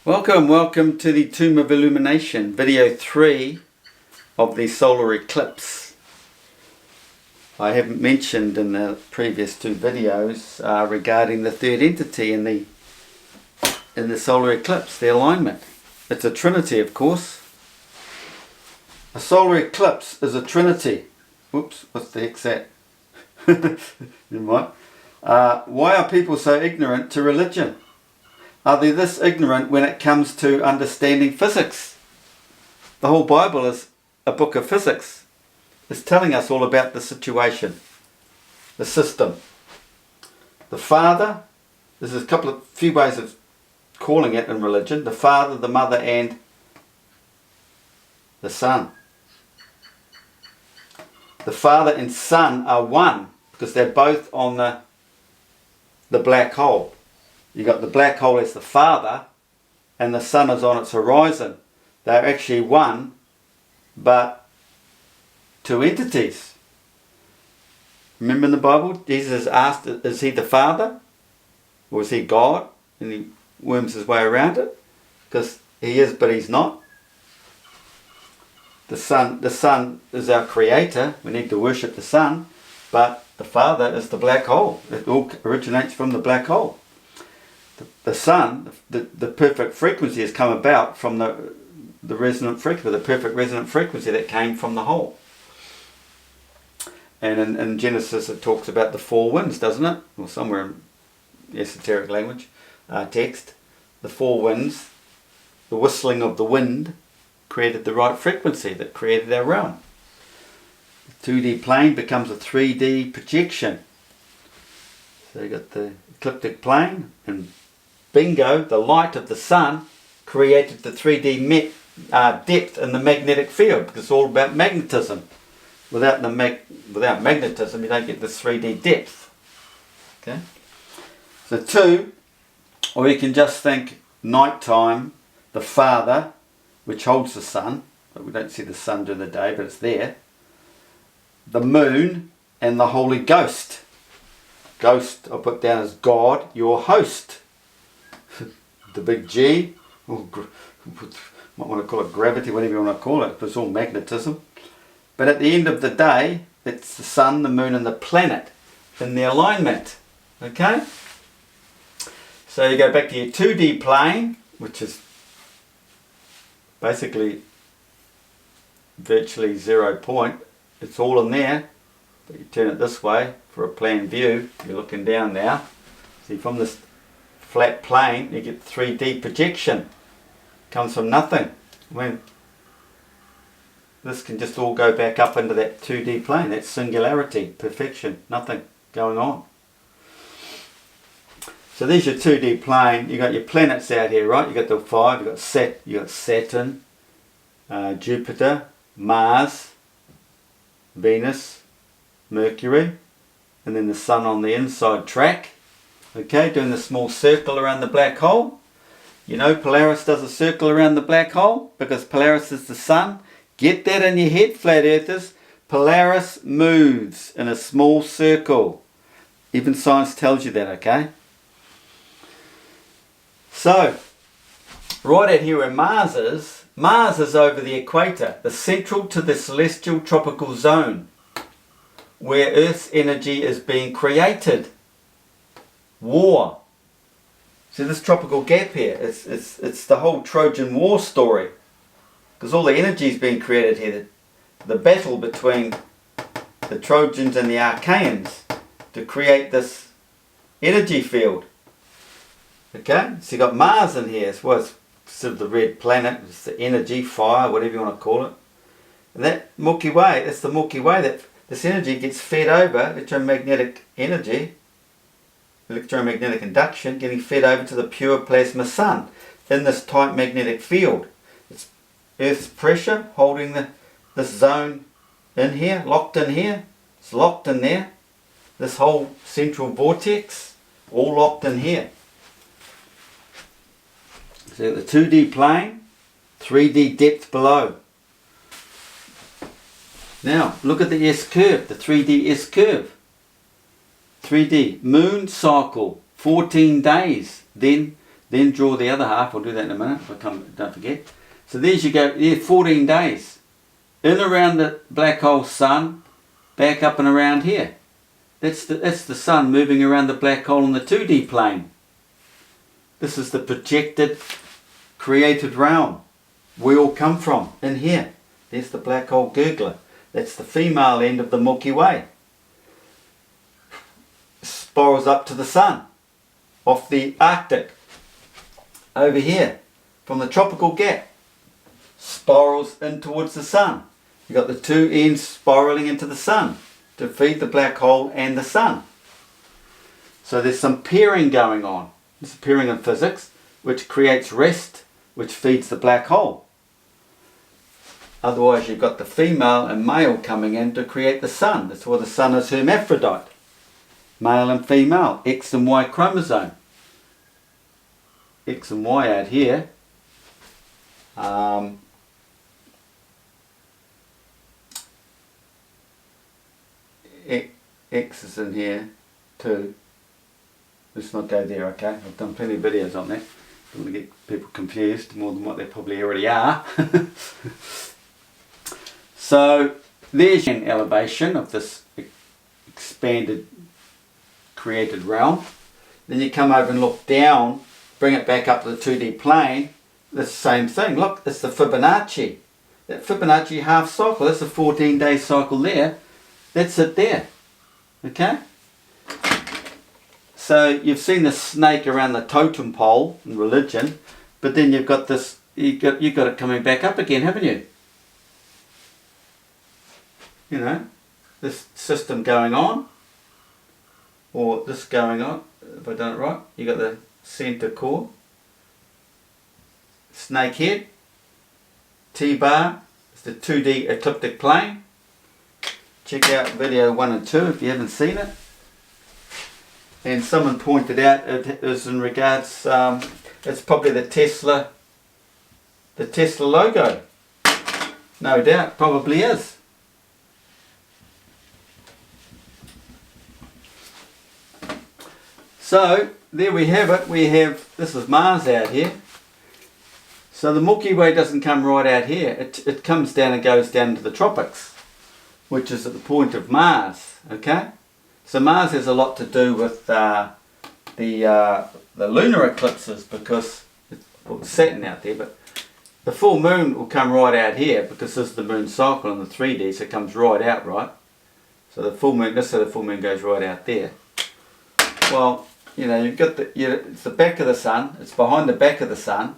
Welcome to the Tomb of Illumination, video 3 of the solar eclipse. I haven't mentioned in the previous two videos regarding the third entity in the solar eclipse, the alignment. It's a trinity, of course. A solar eclipse is a trinity. Whoops, what the heck's that? Never mind. Why are people so ignorant to religion? Are they this ignorant when it comes to understanding physics? The whole Bible is a book of physics. It's telling us all about the situation, the system. The Father, there's a few ways of calling it in religion. The Father, the Mother and the Son. The Father and Son are one because they're both on the black hole. You got the black hole as the Father and the Sun is on its horizon. They're actually one, but two entities. Remember in the Bible, Jesus is asked, is he the Father? Or is he God? And he worms his way around it. Because he is, but he's not. The Son is our creator. We need to worship the Son. But the Father is the black hole. It all originates from the black hole. The Sun, the perfect frequency has come about from the resonant frequency, the perfect resonant frequency that came from the whole. And in Genesis it talks about the four winds, doesn't it? Or somewhere in esoteric language, text. The four winds, the whistling of the wind created the right frequency that created our realm. The 2D plane becomes a 3D projection. So you got the ecliptic plane and bingo, the light of the Sun created the 3D depth in the magnetic field because it's all about magnetism. Without magnetism, you don't get this 3D depth. Okay. So 2, or you can just think nighttime, the Father, which holds the Sun, but we don't see the Sun during the day, but it's there. The Moon and the Holy Ghost. Ghost I'll put down as God, your host. The big G, or might want to call it gravity, whatever you want to call it, but it's all magnetism. But at the end of the day, it's the Sun, the Moon and the planet in the alignment. Okay? So you go back to your 2D plane, which is basically virtually 0 point. It's all in there, but you turn it this way for a plan view. You're looking down now. See, from this flat plane you get 3D projection. Comes from nothing. When this can just all go back up into that 2D plane. That's singularity, perfection, nothing going on. So there's your 2D plane. You got your planets out here, right? You got the 5. You got Saturn, Jupiter, Mars, Venus, Mercury, and then the Sun on the inside track. Okay, doing the small circle around the black hole. You know Polaris does a circle around the black hole because Polaris is the Sun. Get that in your head, flat earthers. Polaris moves in a small circle. Even science tells you that, okay? So, right out here where Mars is over the equator, the central to the celestial tropical zone, where Earth's energy is being created. War. See this tropical gap here, it's the whole Trojan War story. Because all the energy is being created here. The battle between the Trojans and the Archaeans to create this energy field. Okay, so you got Mars in here. It's sort of the red planet. It's the energy, fire, whatever you want to call it. And that Milky Way, that's the Milky Way that this energy gets fed over, electromagnetic energy, electromagnetic induction, getting fed over to the pure plasma Sun in this tight magnetic field. It's Earth's pressure holding this zone in here, locked in here. It's locked in there. This whole central vortex, all locked in here. So the 2D plane, 3D depth below. Now look at the S curve, the 3D S curve. 3D moon cycle, 14 days, then Then draw the other half. I'll do that in a minute. Don't forget. So there's you go. Yeah, 14 days. In around the black hole sun, back up and around here. That's the sun moving around the black hole in the 2D plane. This is the projected, created realm. We all come from, in here. There's the black hole gurgler. That's the female end of the Milky Way. Spirals up to the sun, off the Arctic. Over here, from the tropical gap. Spirals in towards the sun. You've got the two ends spiraling into the sun to feed the black hole and the sun. So there's some pairing going on. There's a pairing in physics, which creates rest, which feeds the black hole. Otherwise you've got the female and male coming in to create the sun. That's why the sun is hermaphrodite. Male and female, X and Y chromosome. X and Y out here. X is in here too. Let's not go there, okay? I've done plenty of videos on that. Don't want to get people confused more than what they probably already are. So there's an elevation of this expanded, created realm. Then you come over and look down, bring it back up to the 2D plane. The same thing. Look, it's the Fibonacci. That Fibonacci half cycle. That's a 14-day cycle there. That's it there. Okay? So you've seen the snake around the totem pole in religion, but then you've got this, you've got it coming back up again, haven't you? You know, this system going on, or this going on, if I done it right. You got the center core, snake head, T-bar, it's the 2D ecliptic plane. Check out video 1 and 2 if you haven't seen it. And someone pointed out it is in regards, it's probably the Tesla logo. No doubt, probably is. So there we have it. This is Mars out here. So the Milky Way doesn't come right out here. It comes down and goes down to the tropics, which is at the point of Mars. Okay. So Mars has a lot to do with the lunar eclipses, because it's Saturn out there, but the full moon will come right out here because this is the moon cycle in the 3D, so it comes right out, right? So the full moon, let's say the full moon goes right out there. Well, you know, you've got it's the back of the sun, it's behind the back of the sun.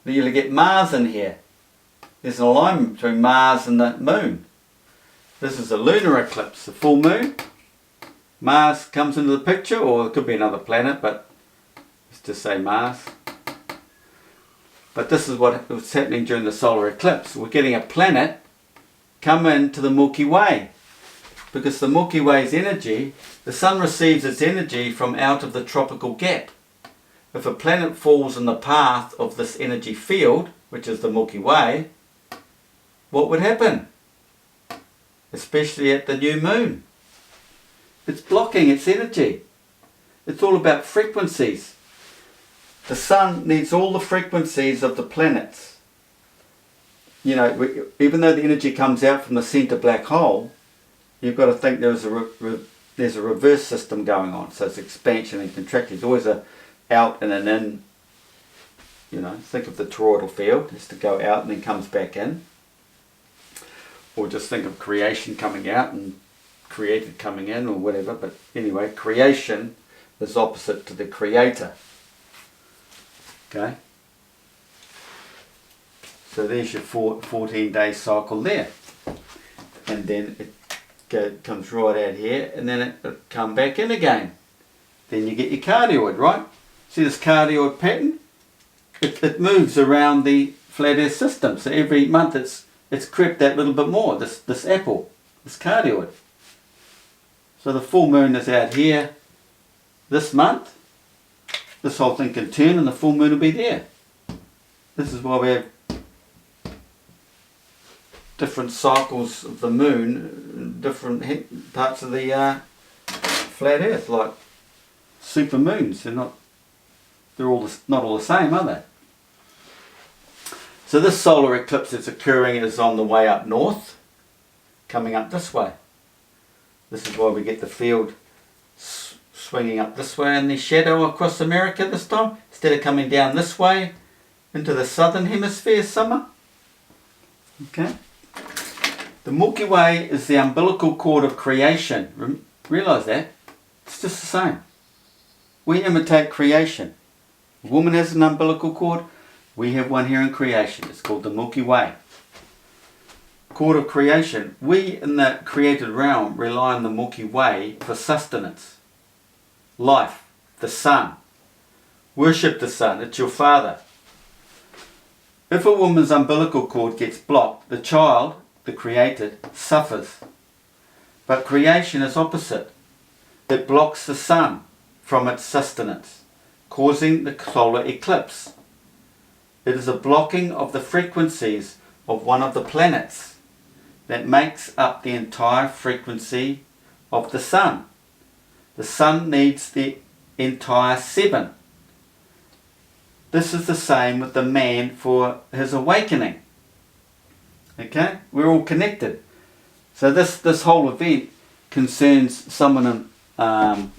Then you'll get Mars in here. There's an alignment between Mars and the moon. This is a lunar eclipse, the full moon. Mars comes into the picture, or it could be another planet, but let's just say Mars. But this is what was happening during the solar eclipse. We're getting a planet come into the Milky Way, because the Milky Way's energy, the sun receives its energy from out of the tropical gap. If a planet falls in the path of this energy field, which is the Milky Way, what would happen? Especially at the new moon. It's blocking its energy. It's all about frequencies. The sun needs all the frequencies of the planets. You know, even though the energy comes out from the centre black hole, you've got to think there's a reverse system going on. So it's expansion and contraction. There's always a out and an in. You know, think of the toroidal field. It's to go out and then comes back in. Or just think of creation coming out and created coming in, or whatever. But anyway, creation is opposite to the creator. Okay? So there's your 14-day cycle there. And then it comes right out here, and then it'll come back in again. Then you get your cardioid, right? See this cardioid pattern? It moves around the flat earth system. So every month it's crept that little bit more, this apple, this cardioid. So the full moon is out here this month. This whole thing can turn and the full moon will be there. This is why we have different cycles of the moon in different parts of the flat earth, like super moons. They're not they're all not all the same, are they? So this solar eclipse that's occurring is on the way up north, coming up this way. This is why we get the field swinging up this way in the shadow across America this time, instead of coming down this way into the southern hemisphere summer. Okay. The Milky Way is the umbilical cord of creation. Realise that? It's just the same. We imitate creation. A woman has an umbilical cord. We have one here in creation. It's called the Milky Way. Cord of creation. We in the created realm rely on the Milky Way for sustenance. Life. The sun. Worship the sun. It's your father. If a woman's umbilical cord gets blocked, the child, the created, suffers. But creation is opposite. It blocks the sun from its sustenance, causing the solar eclipse. It is a blocking of the frequencies of one of the planets that makes up the entire frequency of the sun. The sun needs the entire 7. This is the same with the man for his awakening. Okay? We're all connected. So this whole event concerns someone in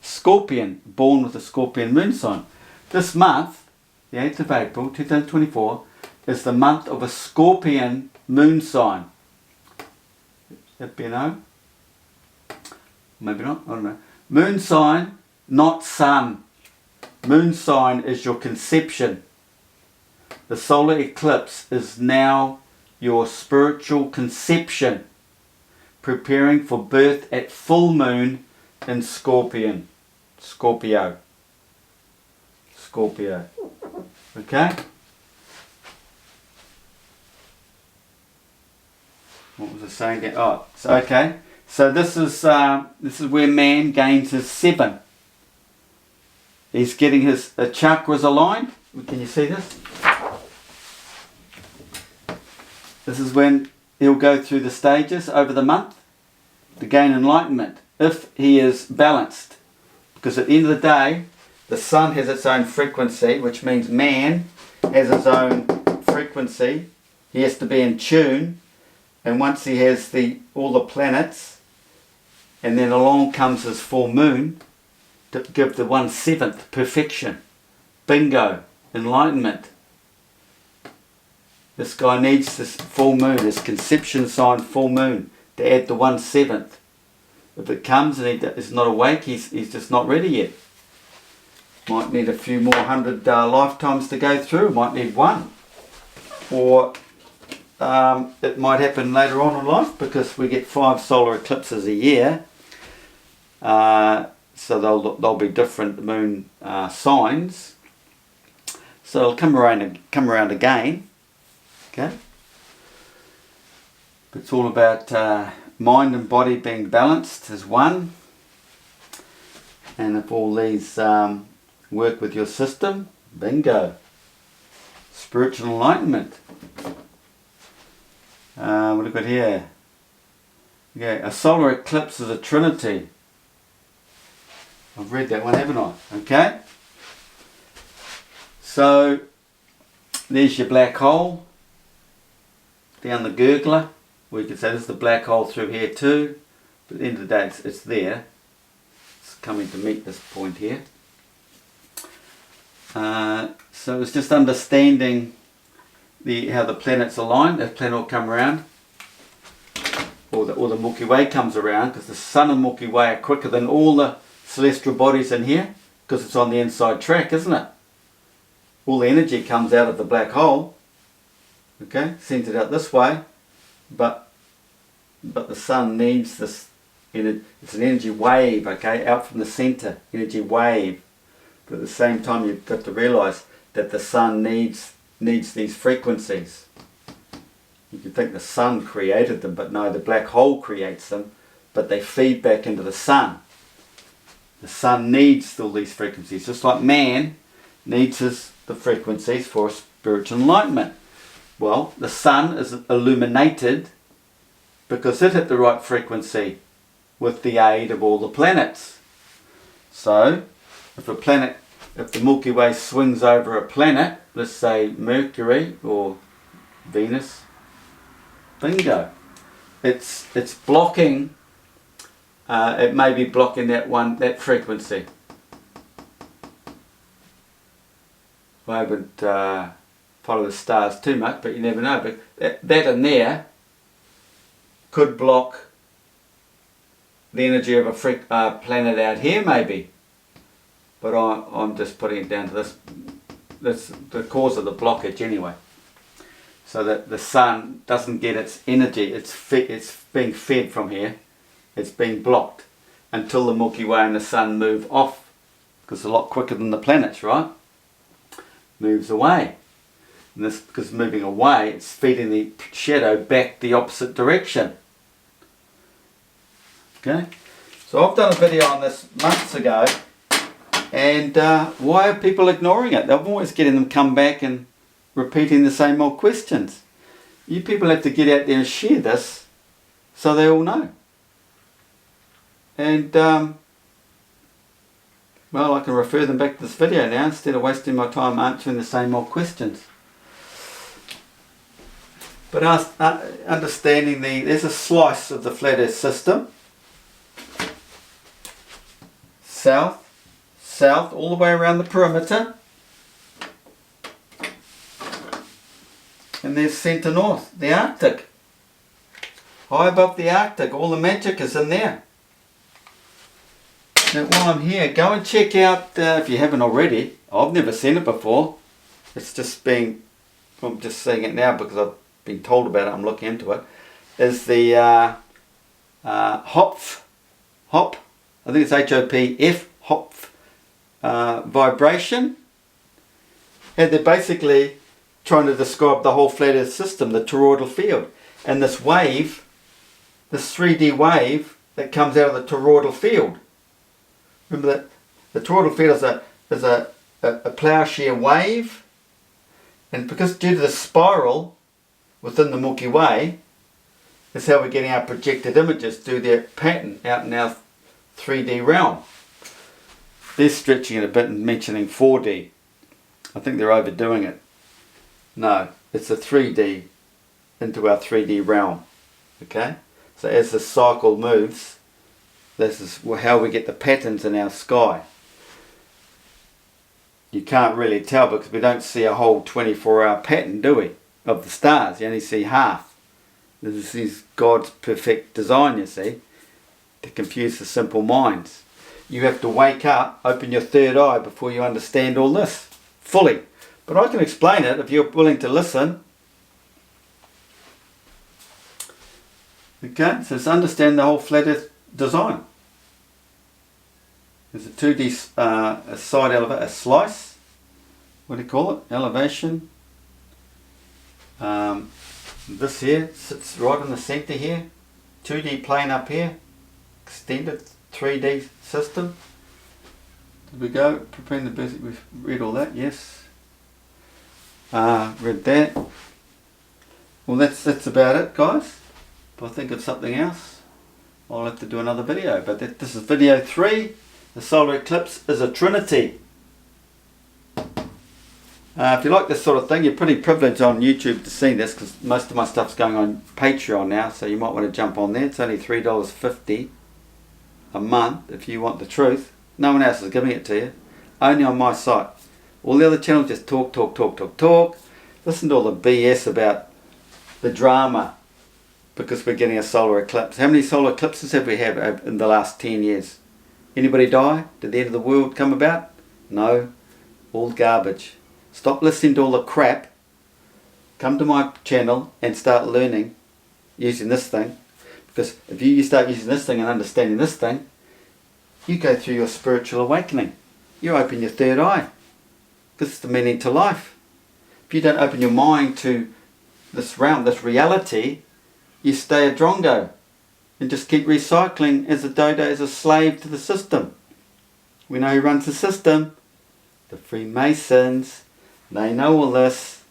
Scorpion, born with a Scorpion moon sign. This month, the 8th of April 2024, is the month of a Scorpion moon sign. That be a no? Maybe not, I don't know. Moon sign, not sun. Moon sign is your conception. The solar eclipse is now your spiritual conception, preparing for birth at full moon in Scorpion. Scorpio. Okay? What was I saying? Oh, so okay. So this is where man gains his 7. He's getting his chakras aligned. Can you see this? This is when he'll go through the stages over the month to gain enlightenment, if he is balanced. Because at the end of the day, the sun has its own frequency, which means man has his own frequency. He has to be in tune. And once he has all the planets, and then along comes his full moon, to give the 1/7 perfection. Bingo. Enlightenment. This guy needs this full moon, his conception sign full moon, to add the 1/7. If it comes and he is not awake, he's just not ready yet. Might need a few more 100 lifetimes to go through, might need one. Or it might happen later on in life, because we get 5 solar eclipses a year. So they'll be different moon signs. So it'll come around again. Okay. It's all about mind and body being balanced as one. And if all these work with your system, bingo. Spiritual enlightenment. What have we got here? Okay, a solar eclipse is a trinity. I've read that one, haven't I? Okay. So, there's your black hole. Down the gurgler. We could say there's the black hole through here too. But at the end of the day, it's there. It's coming to meet this point here. So it's just understanding how the planets align. The planet will come around. Or the Milky Way comes around, because the sun and Milky Way are quicker than all the celestial bodies in here, because it's on the inside track, isn't it? All the energy comes out of the black hole, okay, sends it out this way, but the sun needs this, it's an energy wave, okay, out from the center, energy wave. But at the same time, you've got to realise that the sun needs these frequencies. You could think the sun created them, but no, the black hole creates them, but they feed back into the sun. The sun needs all these frequencies, just like man needs the frequencies for spiritual enlightenment. Well, the sun is illuminated because it hit the right frequency with the aid of all the planets. So, if a planet if the Milky Way swings over a planet, let's say Mercury or Venus, bingo. It's blocking, it may be blocking that frequency. I wouldn't follow the stars too much, but you never know. But that in there could block the energy of a planet out here, maybe. But I'm just putting it down to this. That's the cause of the blockage anyway. So that the sun doesn't get its energy. It's being fed from here. It's being blocked until the Milky Way and the sun move off, because it's a lot quicker than the planets, right? Moves away. And this, because moving away, it's feeding the shadow back the opposite direction. Okay, so I've done a video on this months ago, and why are people ignoring it? I'm always getting them come back and repeating the same old questions. You people have to get out there and share this so they all know. And well, I can refer them back to this video now instead of wasting my time answering the same old questions. But understanding there's a slice of the flat earth system. South, all the way around the perimeter. And there's centre north, the Arctic. High above the Arctic, all the magic is in there. Now while I'm here, go and check out, if you haven't already, I've never seen it before. It's just I'm just seeing it now because I've been told about it, I'm looking into it. Is the Hopf, I think it's H-O-P-F, Hopf vibration. And they're basically trying to describe the whole flat earth system, the toroidal field. And this wave, this 3D wave that comes out of the toroidal field. Remember that the toroidal field is a plowshare wave, and because due to the spiral within the Milky Way, that's how we're getting our projected images through their pattern out in our 3D realm. They're stretching it a bit and mentioning 4D. I think they're overdoing it. No, it's a 3D into our 3D realm. Okay? So as the cycle moves, this is how we get the patterns in our sky. You can't really tell because we don't see a whole 24-hour pattern, do we? Of the stars. You only see half. This is God's perfect design, you see, to confuse the simple minds. You have to wake up, open your third eye before you understand all this fully. But I can explain it if you're willing to listen. Okay, so it's understand the whole flat earth design. There's a 2D a side elevator, a slice. What do you call it? Elevation. This here sits right in the centre here. 2D plane up here. Extended 3D system. Did we go? Preparing the basic. We've read all that. Yes. Read that. Well, that's about it, guys. If I think of something else, I'll have to do another video. But this is video 3. The solar eclipse is a trinity. If you like this sort of thing, you're pretty privileged on YouTube to see this because most of my stuff's going on Patreon now, so you might want to jump on there. It's only $3.50 a month if you want the truth. No one else is giving it to you. Only on my site. All the other channels just talk. Listen to all the BS about the drama because we're getting a solar eclipse. How many solar eclipses have we had in the last 10 years? Anybody die? Did the end of the world come about? No. All garbage. Stop listening to all the crap. Come to my channel and start learning using this thing. Because if you start using this thing and understanding this thing, you go through your spiritual awakening. You open your third eye. This is the meaning to life. If you don't open your mind to this realm, this reality, you stay a drongo and just keep recycling as a dodo, as a slave to the system. We know who runs the system. The Freemasons. They know all this.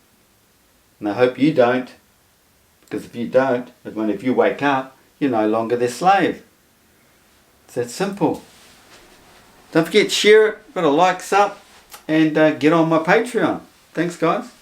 And I hope you don't. Because if you don't, if you wake up, you're no longer their slave. It's that simple. Don't forget, share it, put a likes up, and get on my Patreon. Thanks, guys.